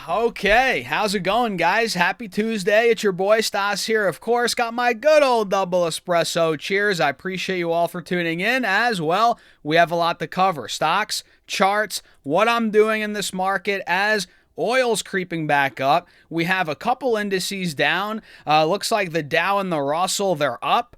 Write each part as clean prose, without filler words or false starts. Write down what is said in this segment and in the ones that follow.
Okay, how's it going, guys? Happy Tuesday. It's your boy Stas here. Of course, got my good old double espresso. Cheers. I appreciate you all for tuning in as well. We have a lot to cover. Stocks, charts, what I'm doing in this market as oil's creeping back up. We have a couple indices down. Looks like the Dow and the Russell, they're up.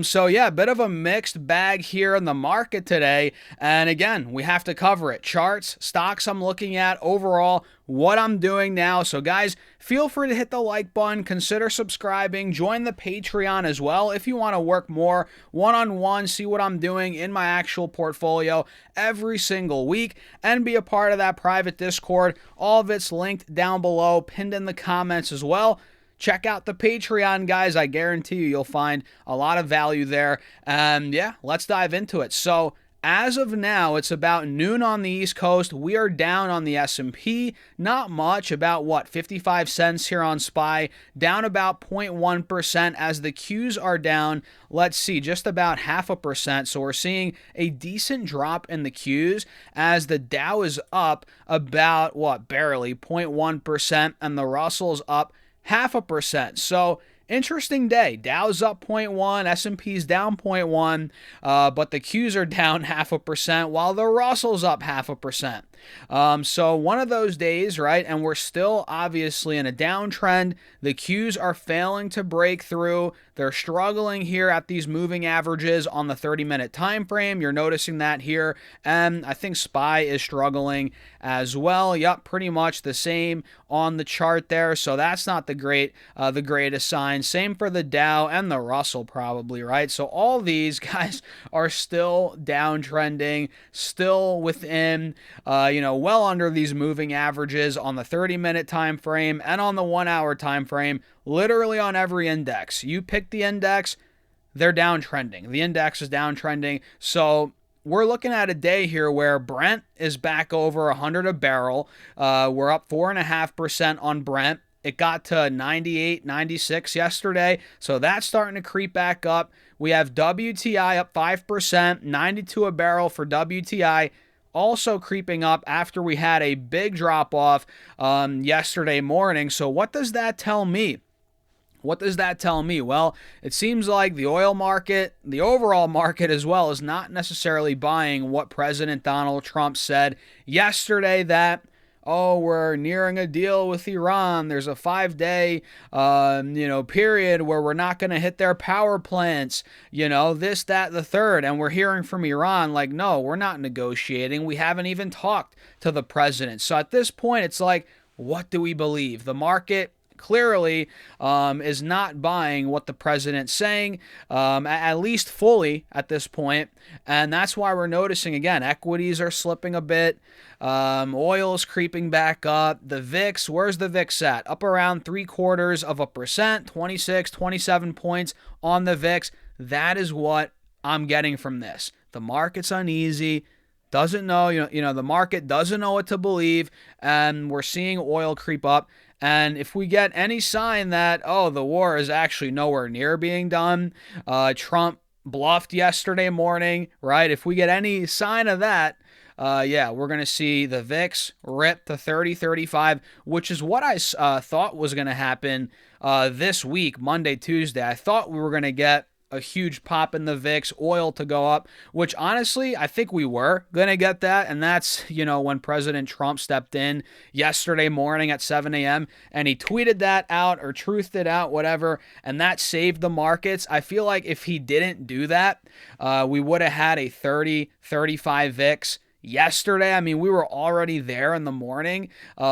So yeah, a bit of a mixed bag here in the market today. And again, we have to cover it. Charts, stocks I'm looking at, overall, what I'm doing now. So guys, feel free to hit the like button, consider subscribing, join the Patreon as well if you want to work more one-on-one, see what I'm doing in my actual portfolio every single week, and be a part of that private Discord. All of it's linked down below, pinned in the comments as well. Check out the Patreon, guys. I guarantee you'll find a lot of value there. And yeah, let's dive into it. So as of now, it's about noon on the East Coast. We are down on the S&P. Not much, about what, 55 cents here on SPY. Down about 0.1% as the Qs are down, let's see, just about 0.5%. So we're seeing a decent drop in the Qs as the Dow is up about, what, barely 0.1%, and the Russell's up 0.5%. So interesting day. Dow's up 0.1, S&P's down 0.1, but the Qs are down 0.5%, while the Russell's up 0.5%. So one of those days, right? And we're still obviously in a downtrend. The Qs are failing to break through. They're struggling here at these moving averages on the 30-minute time frame. You're noticing that here. And I think SPY is struggling as well. Yep, pretty much the same on the chart there. So that's not the greatest sign. Same for the Dow and the Russell probably, right? So all these guys are still downtrending, still within well under these moving averages on the 30-minute time frame and on the 1-hour time frame, literally on every index. You pick the index, they're downtrending. The index is downtrending. So we're looking at a day here where Brent is back over 100 a barrel. We're up 4.5% on Brent. It got to 98, 96 yesterday, so that's starting to creep back up. We have WTI up 5%, 92 a barrel for WTI. Also creeping up after we had a big drop-off yesterday morning. So what does that tell me? What does that tell me? Well, it seems like the oil market, the overall market as well, is not necessarily buying what President Donald Trump said yesterday that, oh, we're nearing a deal with Iran. There's a 5-day, period where we're not going to hit their power plants, this, that, the third. And we're hearing from Iran like, no, we're not negotiating. We haven't even talked to the president. So at this point, it's like, what do we believe? The market clearly is not buying what the president's saying, at least fully at this point. And that's why we're noticing, again, equities are slipping a bit. Oil is creeping back up. The VIX, where's the VIX at? Up around 0.75%, 26, 27 points on the VIX. That is what I'm getting from this. The market's uneasy. Doesn't know, the market doesn't know what to believe. And we're seeing oil creep up. And if we get any sign that, oh, the war is actually nowhere near being done, Trump bluffed yesterday morning, right? If we get any sign of that, we're going to see the VIX rip to 30, 35, which is what I thought was going to happen this week, Monday, Tuesday. I thought we were going to get a huge pop in the VIX, oil to go up, which honestly, I think we were going to get that. And that's, when President Trump stepped in yesterday morning at 7 a.m. and he tweeted that out or truthed it out, whatever, and that saved the markets. I feel like if he didn't do that, we would have had a 30, 35 VIX yesterday. I mean, we were already there in the morning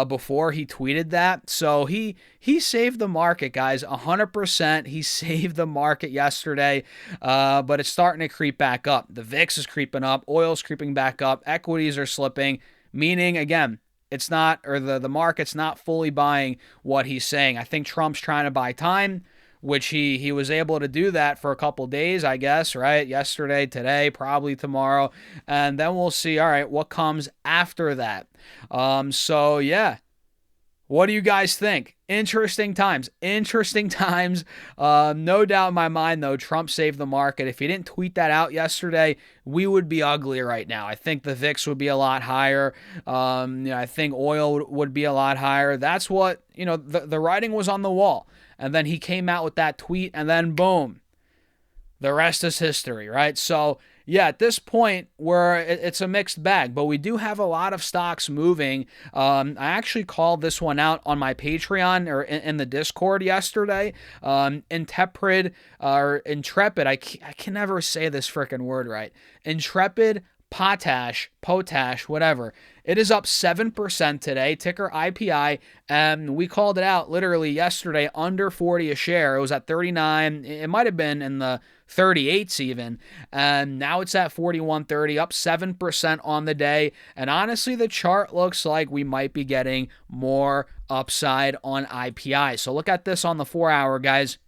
before he tweeted that. So he saved the market, guys, 100%. He saved the market yesterday, but it's starting to creep back up. The VIX is creeping up. Oil's creeping back up. Equities are slipping, meaning, again, it's not, or the market's not fully buying what he's saying. I think Trump's trying to buy time, which he was able to do that for a couple days, I guess, right? Yesterday, today, probably tomorrow. And then we'll see, all right, what comes after that. So, yeah. What do you guys think? Interesting times. Interesting times. No doubt in my mind, though, Trump saved the market. If he didn't tweet that out yesterday, we would be ugly right now. I think the VIX would be a lot higher. I think oil would be a lot higher. That's what, the writing was on the wall. And then he came out with that tweet, and then boom, the rest is history, right? So, yeah, at this point, it's a mixed bag, but we do have a lot of stocks moving. I actually called this one out on my Patreon or in the Discord yesterday. Intrepid, I can never say this freaking word right. Intrepid Potash, whatever. It is up 7% today, ticker IPI, and we called it out literally yesterday, under 40 a share. It was at 39. It might have been in the 38s even, and now it's at 41.30, up 7% on the day. And honestly, the chart looks like we might be getting more upside on IPI. So look at this on the 4-hour, guys.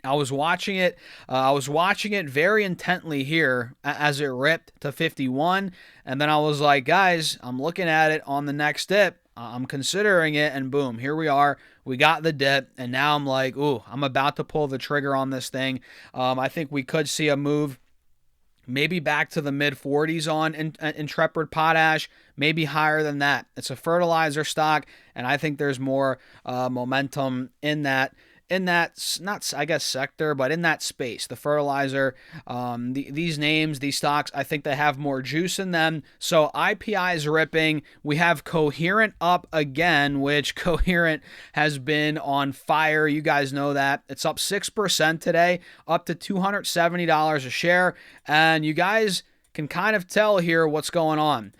I was watching it. Very intently here as it ripped to 51, and then I was like, guys, I'm looking at it on the next dip. I'm considering it, and boom, here we are. We got the dip, and now I'm like, ooh, I'm about to pull the trigger on this thing. I think we could see a move maybe back to the mid-40s on Intrepid Potash, maybe higher than that. It's a fertilizer stock, and I think there's more momentum in that not, I guess, sector, but in that space, the fertilizer, these names, these stocks, I think they have more juice in them. So IPI is ripping. We have Coherent up again, which Coherent has been on fire. You guys know that. It's up 6% today, up to $270 a share. And you guys can kind of tell here what's going on.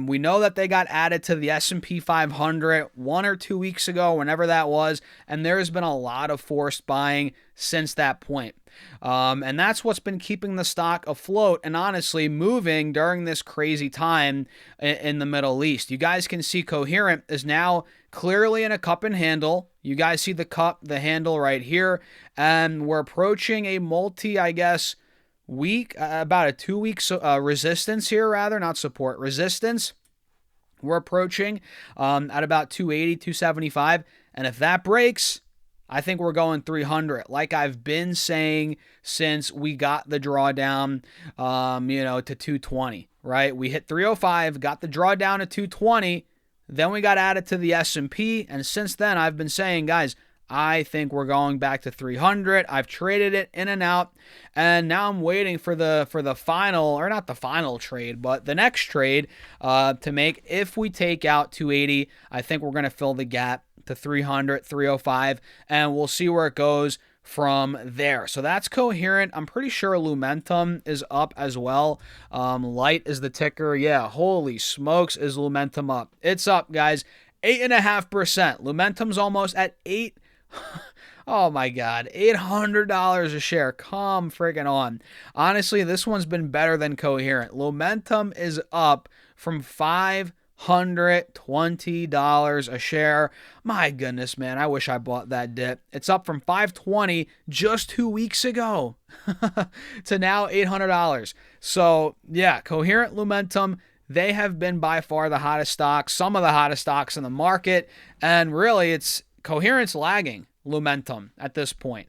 We know that they got added to the S&P 500 1 or 2 weeks ago, whenever that was, and there's been a lot of forced buying since that point. And that's what's been keeping the stock afloat and honestly moving during this crazy time in the Middle East. You guys can see Coherent is now clearly in a cup and handle. You guys see the handle right here, and we're approaching a week, about a 2 weeks resistance here, rather, not support, resistance. We're approaching at about 280, 275. And if that breaks, I think we're going 300. Like I've been saying since we got the drawdown, to 220, right? We hit 305, got the drawdown to 220. Then we got added to the S&P. And since then, I've been saying, guys, I think we're going back to 300. I've traded it in and out, and now I'm waiting for the final, or not the final trade, but the next trade to make. If we take out 280, I think we're going to fill the gap to 300, 305, and we'll see where it goes from there. So that's Coherent. I'm pretty sure Lumentum is up as well. Light is the ticker. Yeah, holy smokes, is Lumentum up? It's up, guys. 8.5%. Lumentum's almost at 8. Oh my God, $800 a share. Come friggin' on. Honestly, this one's been better than Coherent. Lumentum is up from $520 a share. My goodness, man, I wish I bought that dip. It's up from $520 just 2 weeks ago to now $800. So yeah, Coherent, Lumentum, they have been by far the hottest stocks, some of the hottest stocks in the market, and really it's Coherent's lagging Lumentum at this point.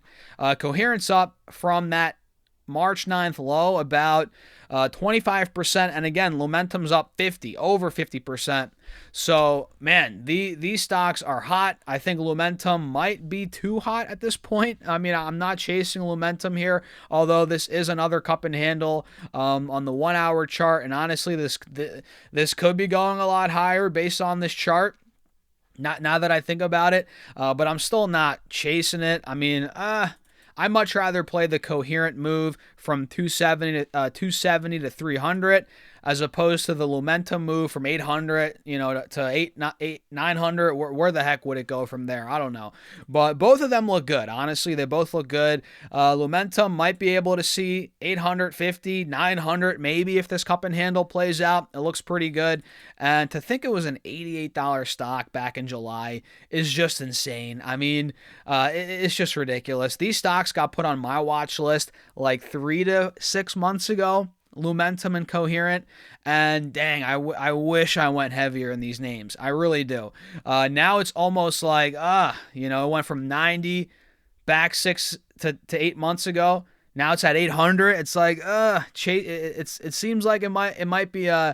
Coherent's up from that March 9th low about 25%, and again, Lumentum's up over 50%. So, man, these stocks are hot. I think Lumentum might be too hot at this point. I mean, I'm not chasing Lumentum here, although this is another cup and handle on the 1-hour chart, and honestly, this could be going a lot higher based on this chart. Not now that I think about it, but I'm still not chasing it. I mean, I much rather play the Coherent move from 270 to 300 as opposed to the Lumentum move from 800, to 900. Where the heck would it go from there? I don't know. But both of them look good. Honestly, they both look good. Lumentum might be able to see 850, 900, maybe if this cup and handle plays out. It looks pretty good. And to think it was an $88 stock back in July is just insane. I mean, it's just ridiculous. These stocks got put on my watch list like 3 to 6 months ago. Lumentum and Coherent, and dang, I wish I went heavier in these names. I really do. Now it's almost like, it went from 90 back 6 to 8 months ago. Now it's at 800. It's like, it seems like it might be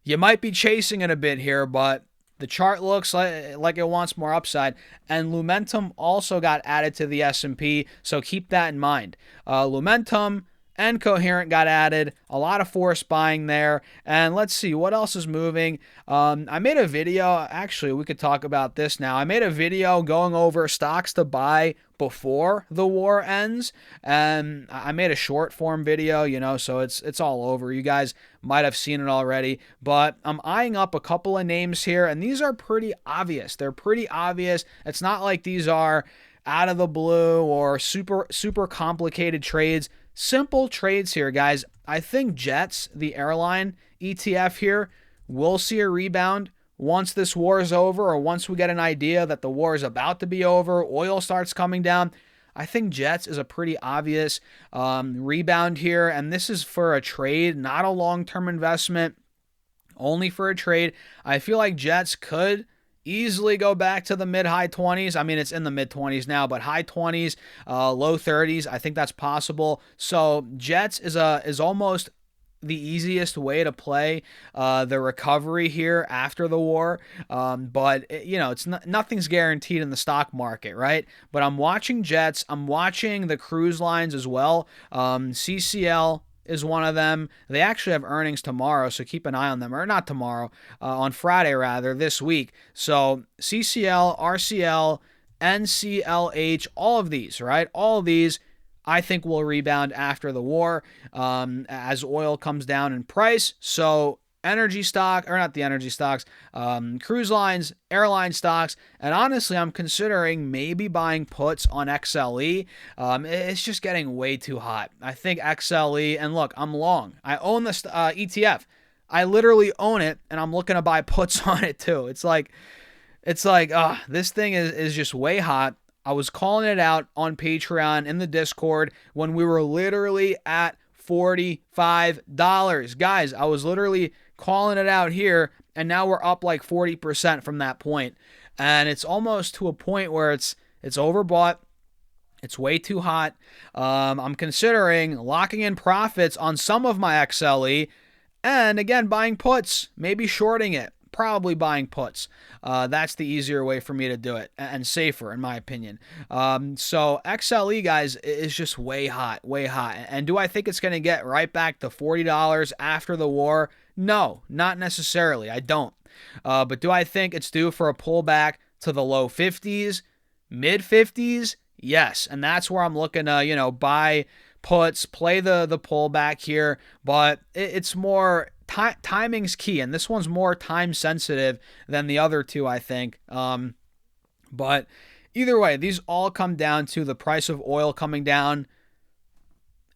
you might be chasing it a bit here, but the chart looks like it wants more upside. And Lumentum also got added to the S&P, so keep that in mind. Lumentum and Coherent got added. A lot of forced buying there. And let's see, what else is moving? I made a video. Actually, we could talk about this now. I made a video going over stocks to buy before the war ends. And I made a short form video, so it's all over. You guys might have seen it already. But I'm eyeing up a couple of names here. And these are pretty obvious. They're pretty obvious. It's not like these are out of the blue or super complicated trades. Simple trades here, guys. I think Jets, the airline ETF here, will see a rebound once this war is over, or once we get an idea that the war is about to be over, oil starts coming down. I think Jets is a pretty obvious rebound here, and this is for a trade, not a long-term investment, only for a trade. I feel like Jets could easily go back to the mid-high 20s. I mean, it's in the mid-20s now, but high 20s, low 30s, I think that's possible. So Jets is almost the easiest way to play the recovery here after the war. But it's nothing's guaranteed in the stock market, right? But I'm watching Jets. I'm watching the cruise lines as well. CCL is one of them. They actually have earnings tomorrow, so keep an eye on them. Or not tomorrow, on Friday rather, this week. So CCL, RCL, NCLH, all of these, right? All of these I think will rebound after the war as oil comes down in price. So energy stock, or not the energy stocks, cruise lines, airline stocks, and honestly, I'm considering maybe buying puts on XLE. It's just getting way too hot. I think XLE, and look, I'm long. I own this ETF. I literally own it, and I'm looking to buy puts on it too. It's like, this thing is just way hot. I was calling it out on Patreon in the Discord when we were literally at $45. Guys, I was literally calling it out here, and now we're up like 40% from that point. And it's almost to a point where it's overbought. It's way too hot. I'm considering locking in profits on some of my XLE and, again, buying puts, maybe shorting it. Probably buying puts. That's the easier way for me to do it, and safer in my opinion. So XLE, guys, is just way hot, way hot. And do I think it's going to get right back to $40 after the war? No, not necessarily. I don't. But do I think it's due for a pullback to the low 50s, mid 50s? Yes, and that's where I'm looking to, buy puts, play the pullback here. But it's more timing's key, and this one's more time sensitive than the other two, I think. But either way, these all come down to the price of oil coming down.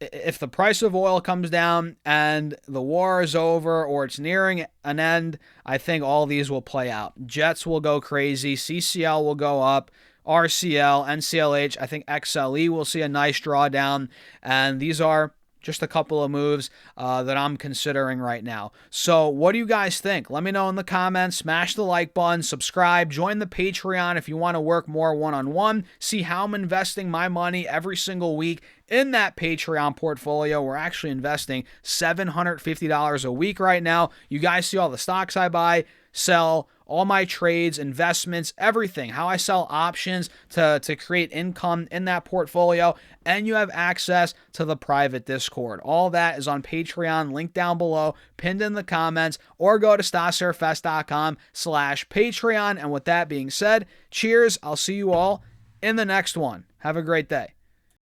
If the price of oil comes down and the war is over or it's nearing an end, I think all these will play out. Jets will go crazy. CCL will go up. RCL, NCLH, I think XLE will see a nice drawdown. And these are just a couple of moves that I'm considering right now. So what do you guys think? Let me know in the comments. Smash the like button, subscribe, join the Patreon if you want to work more one-on-one. See how I'm investing my money every single week in that Patreon portfolio. We're actually investing $750 a week right now. You guys see all the stocks I buy, sell, all my trades, investments, everything, how I sell options to create income in that portfolio, and you have access to the private Discord. All that is on Patreon, link down below, pinned in the comments, or go to stasserfest.com/Patreon. And with that being said, cheers. I'll see you all in the next one. Have a great day.